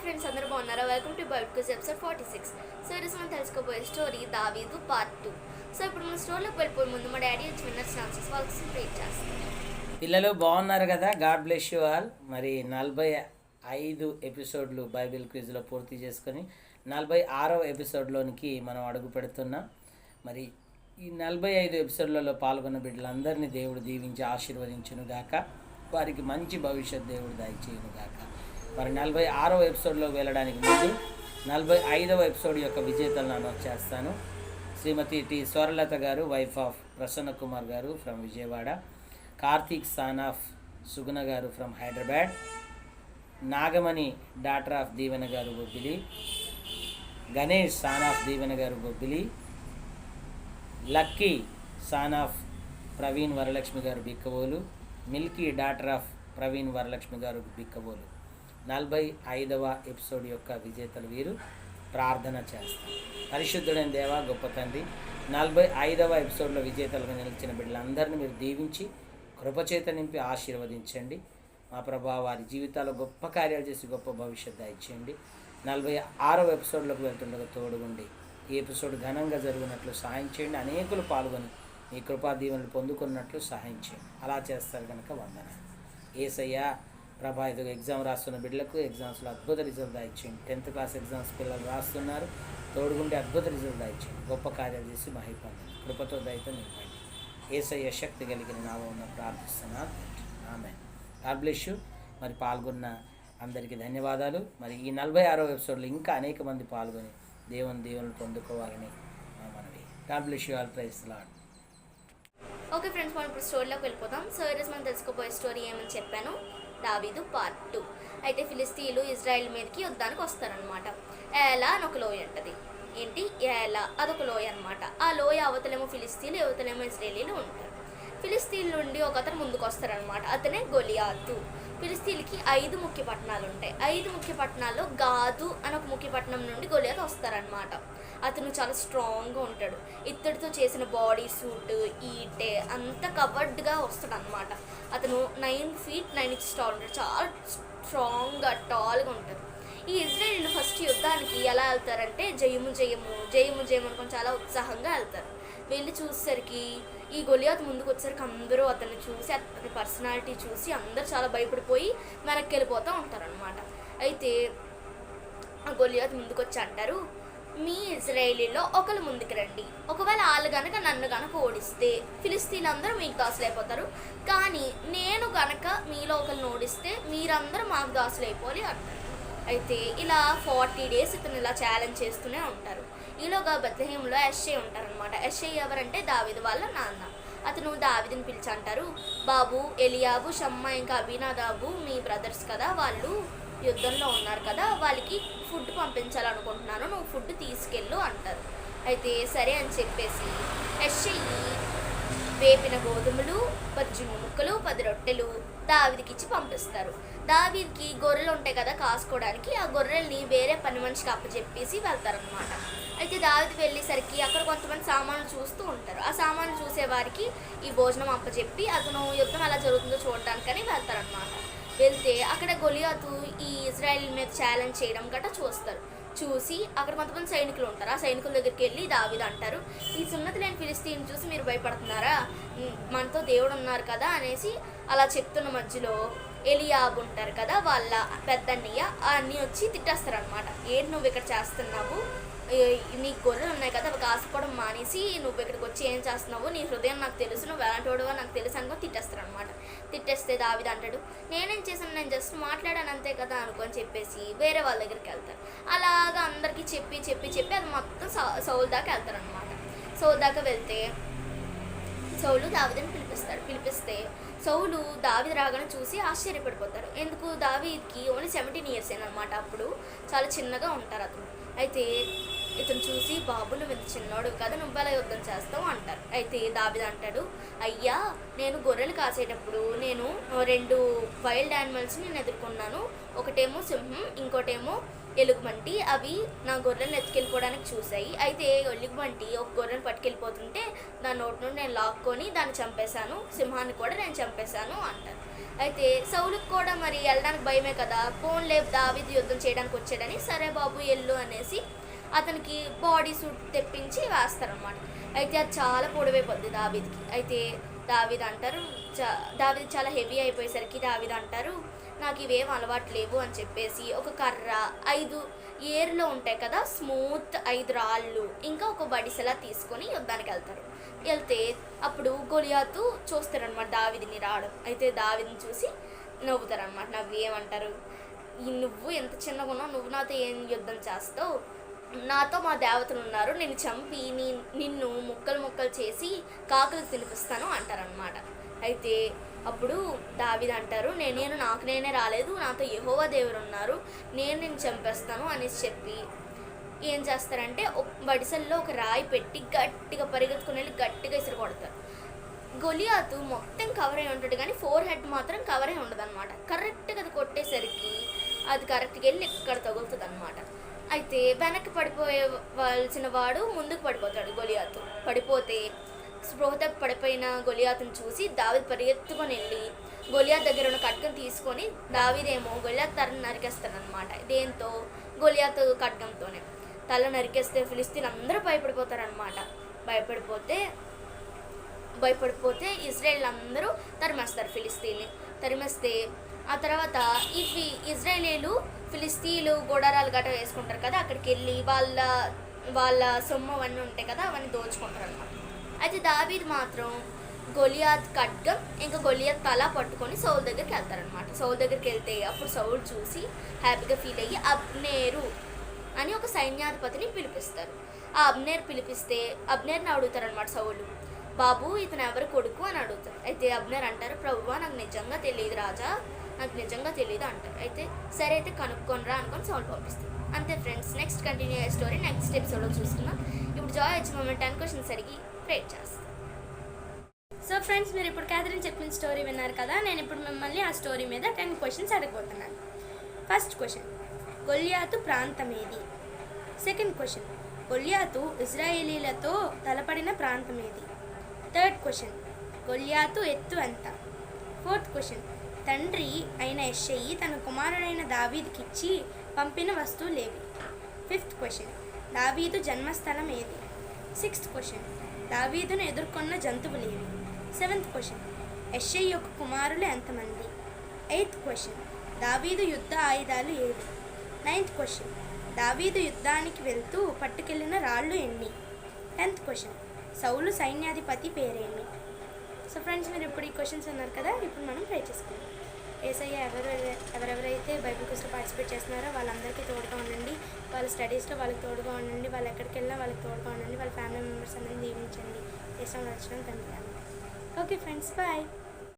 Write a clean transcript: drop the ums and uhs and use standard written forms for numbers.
Friends, అందరూ బాగున్నారా? Welcome to Bible quiz episode 46. So ఈరోజు మనం తెలుసుకోబోయే స్టోరీ దావీదు పార్ట్ 2. సో ఇప్పుడు మన స్టోరీలోకి వెళ్ళిపోయే ముందు మా డాడీ వచ్చి విన్నర్స్ ఛాన్సెస్ వాళ్ళకి ప్రేట్ చేస్తారు. పిల్లలు బాగున్నారు కదా? God bless you all. మరి 45 ఎపిసోడ్లు బైబిల్ క్విజ్లో పూర్తి చేసుకొని 46వ ఎపిసోడ్లోనికి మనం అడుగు పెడుతున్నాం. మరి ఈ 45 ఎపిసోడ్లలో పాల్గొన్న బిడ్డలందరినీ దేవుడు దీవించి ఆశీర్వదించును గాక, వారికి మంచి భవిష్యత్ దేవుడు దయచేయును గాక. మరి 46వ ఎపిసోడ్లోకి వెళ్ళడానికి ముందు 45వ ఎపిసోడ్ యొక్క విజేతలను అనౌన్స్ చేస్తాను. శ్రీమతి టి స్వరలత గారు, wife of Prasanna Kumar garu from Vijayawada. Karthik son of Suguna garu from Hyderabad. Nagamani daughter of Deevena garu Bobbili. Ganesh son of Deevena garu Bobbili. Lucky son of Praveen Varalakshmi garu Bikkavolu. Milky daughter of Praveen Varalakshmi garu Bikkavolu. 45వ episode యొక్క విజేతలు వీరు. ప్రార్థన చేస్తారు. పరిశుద్ధుడైన దేవా, గొప్ప తండ్రి, 45వ ఎపిసోడ్లో విజేతలుగా నిలిచిన బిడ్డలందరినీ మీరు దీవించి కృపచేత నింపి ఆశీర్వదించండి. మా ప్రభా, వారి జీవితాల్లో గొప్ప కార్యాలు చేసి గొప్ప భవిష్యత్తు ఇచ్చేయండి. 46వ ఎపిసోడ్లోకి వెళ్తుండగా తోడుగుండి ఈ ఎపిసోడ్ ఘనంగా జరిగినట్లు సహాయం చేయండి. అనేకులు పాల్గొని మీ కృపా దీవెనలు పొందుకున్నట్లు సహాయం చేయండి. అలా చేస్తారు కనుక వందనాలు. యేసయ్య ప్రభా, ఇది ఎగ్జామ్ రాస్తున్న బిడ్డలకు ఎగ్జామ్స్లో అద్భుత రిజల్ట్ ఇచ్చేయండి. 10th క్లాస్ ఎగ్జామ్స్ పిల్లలు రాస్తున్నారు, తోడుగుండి అద్భుత రిజల్ట్ ఇచ్చేయండి. గొప్ప కార్యాలు చేసి మహిపొందండి. కృపతో దయతో నింపండి. యేసయ్య శక్తి కలిగిన నామమున ప్రార్థిస్తున్నాను. ఆమేన్. God bless you. మరి పాల్గొన్న అందరికీ ధన్యవాదాలు. మరి ఈ 46వ ఎపిసోడ్లో ఇంకా అనేక మంది పాల్గొని దేవుని పొందుకోవాలని మనవి. God bless you all. Praise the Lord. Okay friends, మనం ఇప్పుడు స్టోరీలోకి వెళ్ళిపోతాం. సో ఈరోజు మనం తెలుసుకోబోయే స్టోరీ ఏమని చెప్పాను, దావీదు పార్ట్ 2. అయితే ఫిలిస్తీన్లు ఇజ్రాయెల్ మీదకి యుద్ధానికి వస్తారనమాట. ఏలా అని ఒక లోయ ఉంటుంది. ఏంటి ఏలా? అదొక లోయ అనమాట. ఆ లోయ అవతలేమో ఫిలిస్తీన్లు, అవతలేమో ఇజ్రాయేలీలు ఉంటారు. ఫిలిస్తీన్ నుండి ఒక అతను ముందుకు వస్తారనమాట. అతనే గొలియాతు. ఫిలిస్తీన్కి 5 ముఖ్య పట్టణాలు ఉంటాయి. 5 ముఖ్య పట్టణాల్లో గాదు అని ఒక ముఖ్య పట్టణం నుండి గొలియాతు వస్తారనమాట. అతను చాలా స్ట్రాంగ్గా ఉంటాడు. ఇత్తడితో చేసిన బాడీ సూట్, ఈటే అంతా కవర్డ్గా వస్తాడు అనమాట. అతను 9 feet 9 inches టాల్ ఉంటాడు. చాలా స్ట్రాంగ్గా టాల్గా ఉంటాడు. ఈ ఇజ్రాయేలీలు ఫస్ట్ యుద్ధానికి ఎలా వెళ్తారంటే జయము జయము జయము జయము అనుకొని చాలా ఉత్సాహంగా వెళ్తారు. వెళ్ళి చూసేసరికి ఈ గొలియాతు ముందుకు వచ్చేసరికి అందరూ అతన్ని చూసి, అతని పర్సనాలిటీ చూసి అందరూ చాలా భయపడిపోయి వెనక్కి వెళ్ళిపోతూ ఉంటారనమాట. అయితే ఆ గొలియాతు ముందుకు వచ్చి అంటారు, మీ ఇజ్రాయేలీలో ఒకరు ముందుకు రండి. ఒకవేళ వాళ్ళు కనుక నన్ను కనుక ఓడిస్తే ఫిలిస్తీన్లందరూ మీకు దాసులు అయిపోతారు. కానీ నేను కనుక మీలో ఒకరిని ఓడిస్తే మీరందరూ మాకు దాసులు అయిపోవాలి అంటారు. అయితే ఇలా 40 days ఇతను ఇలా ఛాలెంజ్ చేస్తూనే ఉంటారు. ఈలోగా బెత్లెహేంలో యెషై ఉంటారనమాట. యెషై ఎవరంటే దావీదు వాళ్ళ నాన్న. అతను దావీదుని పిలిచి అంటారు, బాబు, ఎలియాబు, షమ్మా ఇంకా అబీనాదాబు మీ బ్రదర్స్ కదా, వాళ్ళు యుద్ధంలో ఉన్నారు కదా, వాళ్ళకి ఫుడ్ పంపించాలనుకుంటున్నాను, నువ్వు ఫుడ్ తీసుకెళ్ళు అంటారు. అయితే సరే అని చెప్పేసి యెషై వేపిన గోధుమలు, 10 జున్ను ముక్కలు, 10 రొట్టెలు దావీదుకి ఇచ్చి పంపిస్తారు. దావీదుకి గొర్రెలు ఉంటాయి కదా కాసుకోవడానికి, ఆ గొర్రెల్ని వేరే పని మనిషికి అప్పచెప్పేసి వెళ్తారనమాట. అయితే దావీదు వెళ్ళేసరికి అక్కడ కొంతమంది సామాన్లు చూస్తూ ఉంటారు. ఆ సామాన్లు చూసేవారికి ఈ భోజనం అప్పచెప్పి అతను యుద్ధం ఎలా జరుగుతుందో చూడడానికని వెళ్తారనమాట. వెళ్తే అక్కడ గొలియాతు ఈ ఇజ్రాయెల్ మీద ఛాలెంజ్ చేయడం గట్రా చూస్తారు. చూసి అక్కడ కొంతమంది సైనికులు ఉంటారు. ఆ సైనికుల దగ్గరికి వెళ్ళి దావీదు అంటారు, ఈ సున్నతి లేని ఫిలిస్తీన్ చూసి మీరు భయపడుతున్నారా? మనతో దేవుడు ఉన్నారు కదా అనేసి అలా చెప్తున్న మధ్యలో ఎలియాబు ఉంటారు కదా, వాళ్ళ పెద్దన్నయ్య, ఆ అన్నయ్య వచ్చి తిట్టేస్తారనమాట. ఏంటి నువ్వు ఇక్కడ చేస్తున్నావు? నీ గొర్రెలు ఉన్నాయి కదా, అవి కాసుకోవడం మానేసి నువ్వు ఇక్కడికి వచ్చి ఏం చేస్తున్నావు? నీ హృదయం నాకు తెలుసు, నువ్వు ఎలాంటి వాడువో నాకు తెలుసు అనుకొని తిట్టేస్తారు అనమాట. తిట్టేస్తే దావీదు అంటాడు, నేనేం చేశాను, నేను జస్ట్ మాట్లాడాను అంతే కదా అనుకొని చెప్పేసి వేరే వాళ్ళ దగ్గరికి వెళ్తారు. అలాగా అందరికీ చెప్పి చెప్పి చెప్పి అది మొత్తం సౌలు దాకా వెళ్తారనమాట. సౌలు దాకా వెళ్తే సౌలు దావీదుని పిలిపిస్తే సౌలు దావీదు రాగానే చూసి ఆశ్చర్యపడిపోతారు. ఎందుకు? దావీదుకి ఓన్లీ 17 years అనమాట. అప్పుడు చాలా చిన్నగా ఉంటారు అతను. అయితే ఇతను చూసి, బాబు నువ్వు ఇంత చిన్నోడు కదా, నువ్వు ఎలా యుద్ధం చేస్తావు అంటారు. అయితే దావీదు అంటాడు, అయ్యా నేను గొర్రెలు కాసేటప్పుడు నేను 2 వైల్డ్ యానిమల్స్ని నేను ఎదుర్కొన్నాను. ఒకటేమో సింహం, ఇంకోటేమో ఎలుగుబంటి. అవి నా గొర్రెలను ఎత్తుకెళ్ళిపోవడానికి చూసాయి. అయితే ఎలుగుబంటి ఒక గొర్రెను పట్టుకెళ్ళిపోతుంటే దాని నోటి నుండి నేను లాక్కొని దాన్ని చంపేశాను, సింహాన్ని కూడా నేను చంపేశాను అంటారు. అయితే సౌలుకు కూడా మరి వెళ్ళడానికి భయమే కదా, పోన్లే దావీదు యుద్ధం చేయడానికి వచ్చాడని, సరే బాబు ఎల్లు అనేసి అతనికి బాడీ సూట్ తెప్పించి వేస్తారనమాట. అయితే అది చాలా పొడవైపోద్ది దావీదుకి. అయితే దావీదు అంటారు, దావీదు చాలా హెవీ అయిపోయేసరికి దావీదు అంటారు, నాకు ఇవేం అలవాటు లేవు అని చెప్పేసి ఒక కర్ర, 5 ఏర్లో ఉంటాయి కదా స్మూత్ 5 రాళ్ళు, ఇంకా ఒక బడిసెలా తీసుకొని యుద్ధానికి వెళ్తే అప్పుడు గొలియాతు చూస్తారనమాట దావీదుని రావడం. అయితే దావీదుని చూసి నవ్వుతారనమాట. నవ్వు ఏమంటారు, నువ్వు ఎంత చిన్నగా ఉన్నావు, నువ్వు నాతో ఏం యుద్ధం చేస్తావు, నాతో మా దేవతలు ఉన్నారు, నేను చంపి నిన్ను ముక్కలు చేసి కాకులకు తినిపిస్తాను అంటారనమాట. అయితే అప్పుడు దావీదు అంటారు, నాకు నేనే రాలేదు, నాతో యెహోవా దేవుడు ఉన్నారు, నేను చంపేస్తాను అనేసి చెప్పి ఏం చేస్తారంటే బడిసెల్లో ఒక రాయి పెట్టి గట్టిగా పరిగెత్తుకుని వెళ్ళి గట్టిగా ఇసురు కొడతారు. గొలియాతు మొత్తం కవర్ అయి ఉంటుంది కానీ 4 హెడ్ మాత్రం కవర్ అయి ఉండదు అనమాట. కరెక్ట్గా అది కొట్టేసరికి అది కరెక్ట్గా వెళ్ళి ఇక్కడ తగులుతుంది అనమాట. అయితే వెనక్కి పడిపోవాల్సిన వాడు ముందుకు పడిపోతాడు. గొలియాతు పడిపోతే స్పృహత పడిపోయిన గొలియాతుని చూసి దావీదు పరిగెత్తుకొని వెళ్ళి గొలియాత్ దగ్గర ఉన్న ఖడ్గం తీసుకొని దావీదేమో గొలియాత్ తలను నరికేస్తాడనమాట. దేంతో? గొలియాతు ఖడ్గంతోనే తల నరికేస్తే ఫిలిస్తీన్లు అందరూ భయపడిపోతారనమాట. భయపడిపోతే ఇజ్రాయేల్ అందరూ తరిమేస్తారు ఫిలిస్తీన్ని. తరిమేస్తే ఆ తర్వాత ఇవి ఇజ్రాయేలీలు ఫిలిస్తీన్లు గోడారాలు గట్రా వేసుకుంటారు కదా, అక్కడికి వెళ్ళి వాళ్ళ సొమ్ము అవన్నీ ఉంటాయి కదా, అవన్నీ దోచుకుంటారు అనమాట. అయితే దావీదు మాత్రం గొలియాత్ ఖడ్గం ఇంకా గొలియాత్ తల పట్టుకొని సౌలు దగ్గరికి వెళ్తారనమాట. సౌలు దగ్గరికి వెళ్తే అప్పుడు సౌలు చూసి హ్యాపీగా ఫీల్ అయ్యి అబ్నేరు అని ఒక సైన్యాధిపతిని పిలిపిస్తారు. ఆ అబ్నేర్ పిలిపిస్తే అబ్నేర్ని అడుగుతారనమాట సౌలు, బాబు ఇతను ఎవరు కొడుకు అని అడుగుతారు. అయితే అబ్నేర్ అంటారు, ప్రభువా నాకు నిజంగా తెలియదు రాజా, నాకు నిజంగా తెలియదు అంటారు. అయితే సరే అయితే కనుక్కొనరా అనుకొని సౌలు పంపిస్తారు. అంతే ఫ్రెండ్స్, నెక్స్ట్ కంటిన్యూ అయ్యే స్టోరీ నెక్స్ట్ ఎపిసోడ్లో చూసుకుందాం. ఇప్పుడు జాయ్ వచ్చి మమ్మల్ని 10 క్వశ్చన్స్ అడిగి ప్రేట్ చేస్తాం. సో ఫ్రెండ్స్, మీరు ఇప్పుడు క్యాథరిన్ చెప్పిన స్టోరీ విన్నారు కదా, నేను ఇప్పుడు మిమ్మల్ని ఆ స్టోరీ మీద 10 క్వశ్చన్స్ అడగబోతున్నాను. ఫస్ట్ క్వశ్చన్, గొలియాతు ప్రాంతం ఏది? సెకండ్ క్వశ్చన్, గొలియాతు ఇజ్రాయేలీలతో తలపడిన ప్రాంతం ఏది? థర్డ్ క్వశ్చన్, గొలియాతు ఎత్తు ఎంత? ఫోర్త్ క్వశ్చన్, తండ్రి అయిన యెష్షయి తన కుమారుడైన దావీదుకిచ్చి పంపిన వస్తువులేవి? ఫిఫ్త్ క్వశ్చన్, దావీదు జన్మస్థలం ఏది? సిక్స్త్ క్వశ్చన్, దావీదును ఎదుర్కొన్న జంతువులేవి? సెవెంత్ క్వశ్చన్, యెష్షయి యొక్క కుమారులు ఎంతమంది? ఎయిత్ క్వశ్చన్, దావీదు యుద్ధ ఆయుధాలు ఏవి? నైన్త్ క్వశ్చన్, దావీదు యుద్ధానికి వెళ్తూ పట్టుకెళ్ళిన రాళ్ళు ఎన్ని? 10th క్వశ్చన్, సౌలు సైన్యాధిపతి పేరేమి? సో ఫ్రెండ్స్, మీరు ఇప్పుడు ఈ క్వశ్చన్స్ అన్నారు కదా, ఇప్పుడు మనం ప్రే చేసుకుందాం. యేసయ్య ఎవరెవరైతే బైబిల్ క్విజ్లో పార్టిసిపేట్ చేస్తున్నారో వాళ్ళందరికీ తోడుగా ఉండండి, వాళ్ళ స్టడీస్లో వాళ్ళకి తోడుగా ఉండండి, వాళ్ళు ఎక్కడికి వెళ్ళినా వాళ్ళకి తోడుగా ఉండండి, వాళ్ళ ఫ్యామిలీ మెంబర్స్ అందరినీ దీవించండి. యేసు రక్షణ తండ్రి. Okay friends, bye.